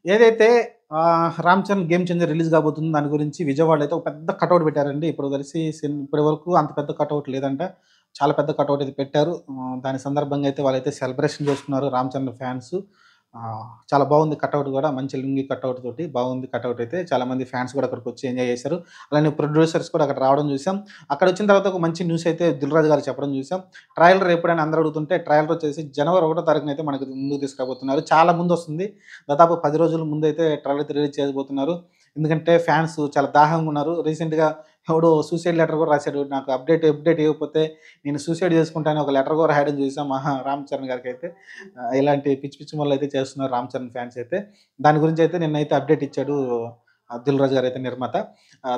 ఏదైతే 'Ram Charan game changer' release కాబోతుందో దాని గురించి విజయవాడలో అయితే ఒక పెద్ద కటౌట్ పెట్టారండి. ఇప్పుడు తెలిసి ఇప్పటి వరకు అంత పెద్ద కటౌట్ లేదంట. చాలా పెద్ద కటౌట్ అయితే పెట్టారు. దాని సందర్భంగా అయితే వాళ్ళైతే సెలబ్రేషన్ చేసుకున్నారు 'రామ్ చరణ్' ఫ్యాన్స్. చాలా బాగుంది కటౌట్ గూడా. మంచి లుంగీ కటౌట్ తోటి బాగుంది కటౌట్ అయితే. చాలామంది ఫ్యాన్స్ కూడా అక్కడికొచ్చి ఎంజాయ్ చేశారు. అలానే ప్రొడ్యూసర్స్ కూడా అక్కడ రావడం చూసాం. అక్కడొచ్చిన తర్వాత ఒక మంచి న్యూస్ అయితే 'దిల్ రాజు' గారు చెప్పడం చూసాం. ట్రైలర్ ఎప్పుడని అందరూ అడుగుతుంటే ట్రైలర్ వచ్చేసి జనవరి 1 తారీఖునైతే మనకు ముందుకు తీసుకురాబోతున్నారు. చాలా ముందొస్తుంది. దాదాపు 10 రోజుల ముందైతే ట్రైలర్ అయితే రిలీజ్ చేయబోతున్నారు. ఎందుకంటే ఫ్యాన్స్ చాలా దాహంగా ఉన్నారు. రీసెంట్‌గా ఎవడో సూసైడ్ లెటర్ కూడా రాసాడు. నాకు అప్డేట్ ఇవ్వకపోతే నేను సూసైడ్ చేసుకుంటాను ఒక లెటర్ కూడా రాయడం చూసాం. రామ్ చరణ్ గారికైతే. ఇలాంటి పిచ్చి పిచ్చి పనులైతే చేస్తున్నారు రామ్ చరణ్ ఫ్యాన్స్ అయితే. దాని గురించైతే నిన్నైతే అప్డేట్ ఇచ్చాడు 'దిల్ రాజు' గారైతే నిర్మాత.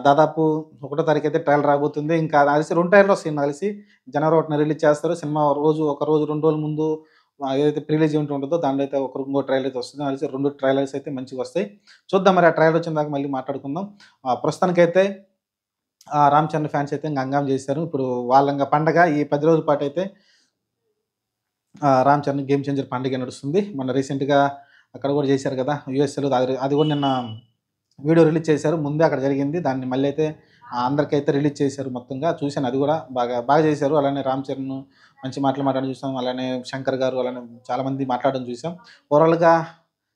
దాదాపు 1 తారీఖైతే ట్రైలర్ రాబోతుంది. ఇంకా నాకు తెలిసి 2 ట్రైలర్లు వస్తాయి నాకు తెలిసి. జనవరి 1న రిలీజ్ చేస్తారు. సినిమా ఒక రోజు 2 రోజుల ముందు ఏదైతే ప్రీ రిలీజ్ ఈవెంట్ ఉంటదో దాంట్లో అయితే ఇంకో ట్రైలర్ అయితే వస్తుంది. నాకు తెలిసి 2 ట్రైలర్స్ అయితే మంచిగొస్తాయి. చూద్దాం మరి ఆ ట్రైలర్ వచ్చిన దాకా మళ్ళీ మాట్లాడుకుందాం. ప్రస్తుతానికైతే 'రామ్ చరణ్' ఫ్యాన్స్ అయితే ఇంక హంగామా చేశారు. ఇప్పుడు వాళ్ళంగ పండగ ఈ 10 రోజుల పాటైతే 'రామ్ చరణ్ గేమ్ చేంజర్' పండుగ నడుస్తుంది. మొన్న రీసెంట్‌గా అక్కడ కూడా చేశారు కదా! యూఎస్‌ఏలో అది కూడా నిన్న వీడియో రిలీజ్ చేశారు. ముందే అక్కడ జరిగింది. దాన్ని మళ్ళీ అయితే అందరికైతే రిలీజ్ చేశారు మొత్తంగా. చూసాను అది కూడా బాగా చేశారు. అలానే 'రామ్ చరణ్' మంచి మాటలు మాట్లాడడం చూసాం. అలానే 'శంకర్' గారు అలానే చాలామంది మాట్లాడడం చూసాం. ఓవరాల్‌గా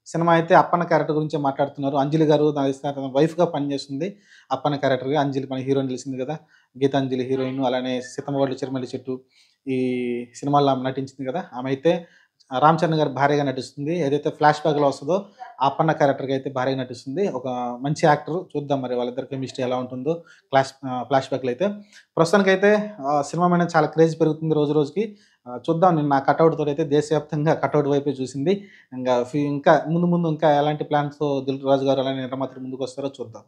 సినిమా అయితే అప్పన్న క్యారెక్టర్ గురించే మాట్లాడుతున్నారు. అంజలి గారు నాకు తెలిసి తన వైఫ్‌గా పనిచేస్తుంది. అప్పన్న క్యారెక్టర్‌గా. అంజలి మన హీరోయిన్ తెలిసింది కదా! గీతాంజలి హీరోయిన్. అలానే 'సీతమ్మవాకిట్లో సిరిమల్లె చెట్టు' ఈ సినిమాల్లో ఆమె నటించింది కదా! ఆమె అయితే 'రామ్ చరణ్' గారి భార్యగా నటిస్తుంది. ఏదైతే ఫ్లాష్ బ్యాక్‌లో వస్తదో ఆ అప్పన్న క్యారెక్టర్‌కి అయితే భార్యగా నటిస్తుంది. ఒక మంచి యాక్టర్. చూద్దాం మరి వాళ్ళిద్దరి కెమిస్ట్రీ ఎలా ఉంటుందో ఫ్లాష్ బ్యాక్‌లో అయితే. ప్రస్తుతానికైతే సినిమా మీద చాలా క్రేజ్ పెరుగుతుంది రోజు రోజుకి. చూద్దాం నిన్న ఆ కటౌట్ తోటైతే దేశవ్యాప్తంగా కటౌట్ వైపే చూసింది. ఇంకా ముందు ముందు ఇంకా ఎలాంటి ప్లాన్స్‌తో 'దిల్ రాజు' గారు అలానే నిర్మాతలు ముందుకొస్తారో చూద్దాం.